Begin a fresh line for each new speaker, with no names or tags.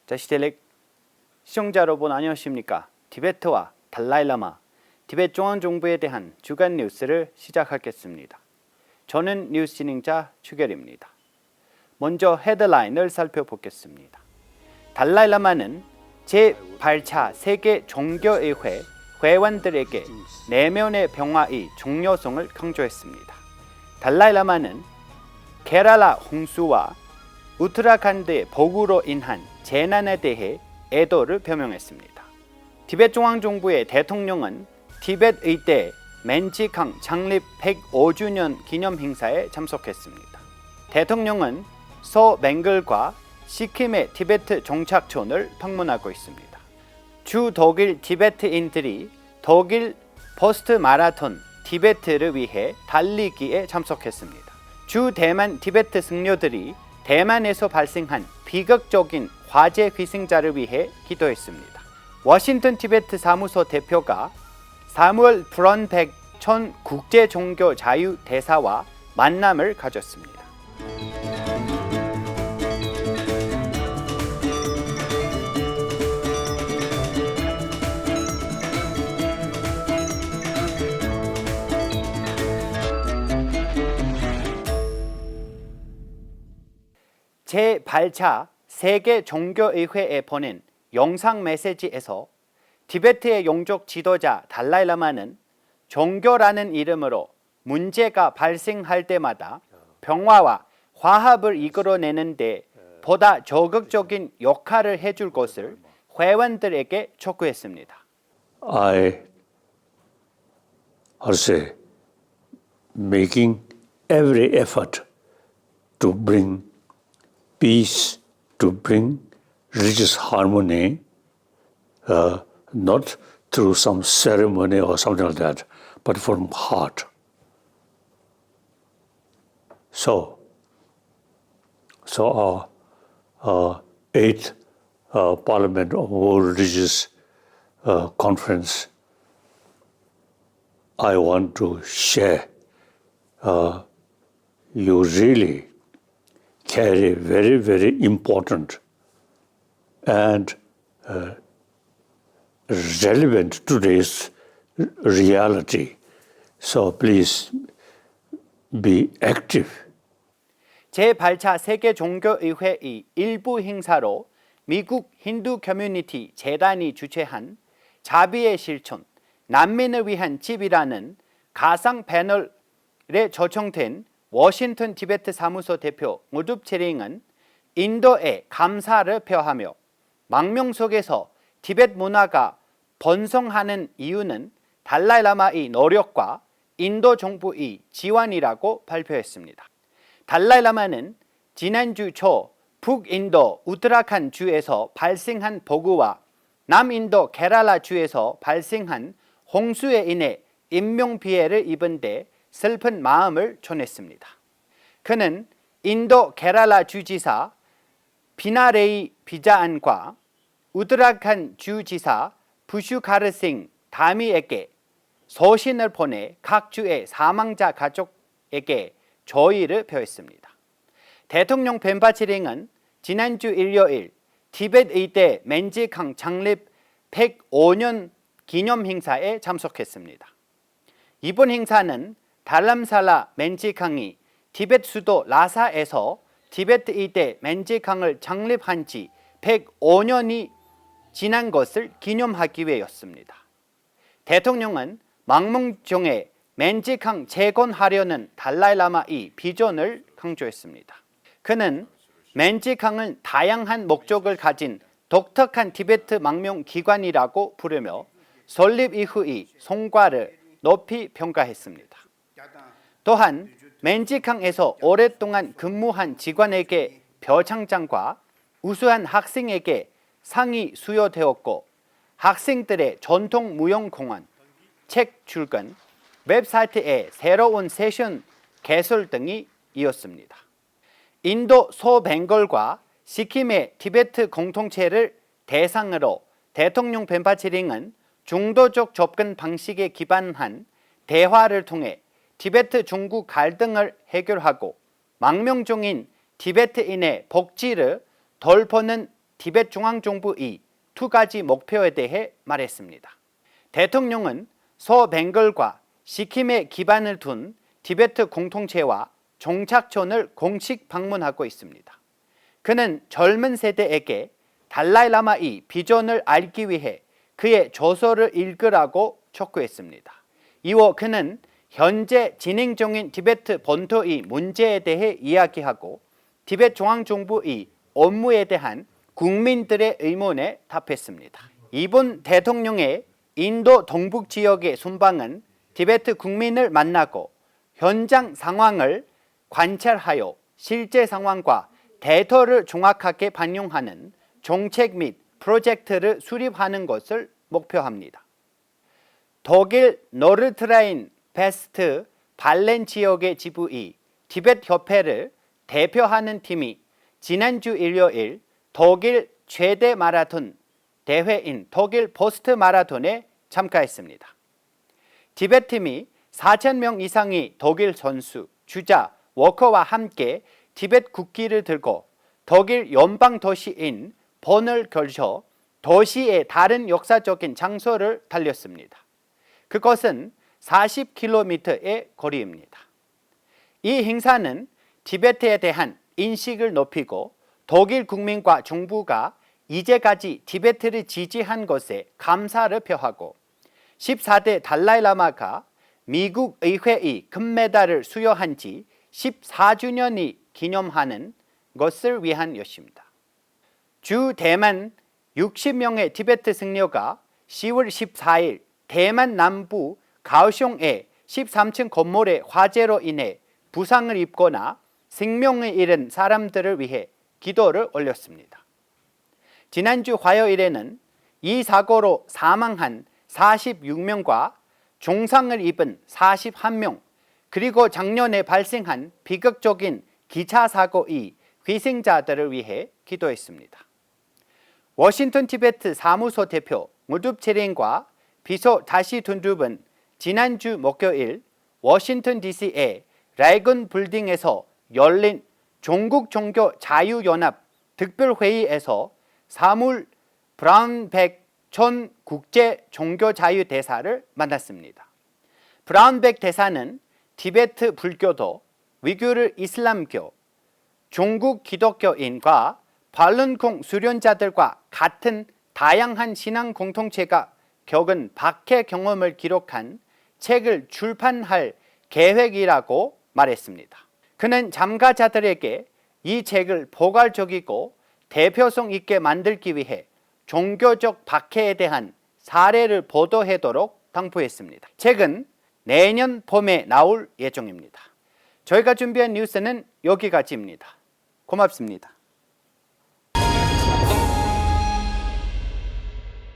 자, 시텔렉 시청자 여러분 안녕하십니까? 티베트와 달라이라마, 티베트 중앙정부에 대한 주간 뉴스를 시작하겠습니다. 저는 뉴스 진행자 추결입니다. 먼저 헤드라인을 살펴보겠습니다. 달라이라마는 제8차 세계 종교의회 회원들에게 내면의 평화의 중요성을 강조했습니다. 달라이라마는 케랄라 홍수와 우트라칸드의 폭우로 인한 재난에 대해 애도를 표명했습니다. 티베트 중앙정부의 대통령은 티베트 의대 맨지캉 창립 105주년 기념 행사에 참석했습니다. 대통령은 서벵글과 시킴의 티베트 정착촌을 방문하고 있습니다. 주 독일 티베트인들이 독일 포스트 마라톤 티베트를 위해 달리기에 참석했습니다. 주 대만 티베트 승려들이 대만에서 발생한 비극적인 화재 희생자를 위해 기도했습니다. 워싱턴 티베트 사무소 대표가 사무엘 브런백 전 국제종교자유대사와 만남을 가졌습니다. 제8차 세계 종교의회에 보낸 영상 메시지에서 티베트의 영적 지도자 달라이라마는 종교라는 이름으로 문제가 발생할 때마다 평화와 화합을 이끌어내는데 보다 적극적인 역할을 해줄 것을 회원들에게 촉구했습니다.
I say making every effort to bring peace, to bring religious harmony, not through some ceremony or something like that, but from heart. So our eighth Parliament of World Religious Conference, I want to share. You really carry very, very important and relevant to today's reality. So please be active.
제8차 세계 종교의회의 일부 행사로 미국 힌두 커뮤니티 재단이 주최한 자비의 실천, 난민을 위한 집이라는 가상 패널에 초청된 워싱턴 티베트 사무소 대표 무둡 체링은 인도에 감사를 표하며 망명 속에서 티베트 문화가 번성하는 이유는 달라이라마의 노력과 인도 정부의 지원이라고 발표했습니다. 달라이라마는 지난주 초 북인도 우트라칸 주에서 발생한 폭우와 남인도 케랄라 주에서 발생한 홍수에 인해 인명피해를 입은 데 슬픈 마음을 전했습니다. 그는 인도 케랄라 주지사 피나레이 비자안과 우트라칸 주지사 부슈카르싱 다미에게 서신을 보내 각 주의 사망자 가족에게 조의를 표했습니다. 대통령 펜바치링은 지난주 일요일 티베트 의대 맨지캉 창립 105년 기념 행사에 참석했습니다. 이번 행사는 달람살라 맨지캉이 티베트 수도 라사에서 티베트 의대 맨지캉을 창립한 지 105년이 지난 것을 기념하기 위해였습니다. 대통령은 망명종에 맨지캉 재건하려는 달라이라마의 비전을 강조했습니다. 그는 맨지캉을 다양한 목적을 가진 독특한 티베트 망명 기관이라고 부르며 설립 이후의 성과를 높이 평가했습니다. 또한 맨지캉에서 오랫동안 근무한 직원에게 표창장과 우수한 학생에게 상이 수여되었고 학생들의 전통 무용공연, 책 출간, 웹사이트의 새로운 세션 개설 등이 이었습니다. 인도 서벵글과 시킴의 티베트 공동체를 대상으로 대통령 펜바치링은 중도적 접근 방식에 기반한 대화를 통해 티베트 중국 갈등을 해결하고 망명 중인 티베트인의 복지를 돌보는 티벳 중앙정부의 두 가지 목표에 대해 말했습니다. 대통령은 서벵글과 시킴에 기반을 둔 티베트 공동체와 종착촌을 공식 방문하고 있습니다. 그는 젊은 세대에게 달라이라마의 비전을 알기 위해 그의 저서를 읽으라고 촉구했습니다. 이후 그는 현재 진행 중인 티베트 본토의 문제에 대해 이야기하고 티베트 중앙정부의 업무에 대한 국민들의 의문에 답했습니다. 이번 대통령의 인도 동북 지역의 순방은 티베트 국민을 만나고 현장 상황을 관찰하여 실제 상황과 데이터를 정확하게 반영하는 정책 및 프로젝트를 수립하는 것을 목표합니다. 독일 노르트라인 베스트 발렌 지역의 지부의 티베트 협회를 대표하는 팀이 지난주 일요일 독일 최대 마라톤 대회인 독일 포스트 마라톤에 참가했습니다. 티베트 팀이 4,000명 이상의 독일 선수, 주자, 워커와 함께 티베트 국기를 들고 독일 연방 도시인 본을 걸쳐 도시의 다른 역사적인 장소를 달렸습니다. 그것은 40km의 거리입니다. 이 행사는 티베트에 대한 인식을 높이고 독일 국민과 정부가 이제까지 티베트를 지지한 것에 감사를 표하고 14대 달라이라마가 미국 의회의 금메달을 수여한 지 14주년이 기념하는 것을 위한 것입니다. 주 대만 60명의 티베트 승려가 10월 14일 대만 남부 가오슝의 13층 건물의 화재로 인해 부상을 입거나 생명을 잃은 사람들을 위해 기도를 올렸습니다. 지난주 화요일에는 이 사고로 사망한 46명과 중상을 입은 41명, 그리고 작년에 발생한 비극적인 기차 사고의 희생자들을 위해 기도했습니다. 워싱턴 티베트 사무소 대표 무둡 체린과 비서 다시 둔둡은 지난주 목요일 워싱턴 DC의 레이건 빌딩에서 열린 종국 종교 자유연합 특별회의에서 사물 브라운백 전 국제 종교 자유 대사를 만났습니다. 브라운백 대사는 티베트 불교도, 위구르 이슬람교, 중국 기독교인과 팔룬콩 수련자들과 같은 다양한 신앙 공동체가 겪은 박해 경험을 기록한 책을 출판할 계획이라고 말했습니다. 그는 참가자들에게 이 책을 포괄적이고 대표성 있게 만들기 위해 종교적 박해에 대한 사례를 보도하도록 당부했습니다. 책은 내년 봄에 나올 예정입니다. 저희가 준비한 뉴스는 여기까지입니다. 고맙습니다.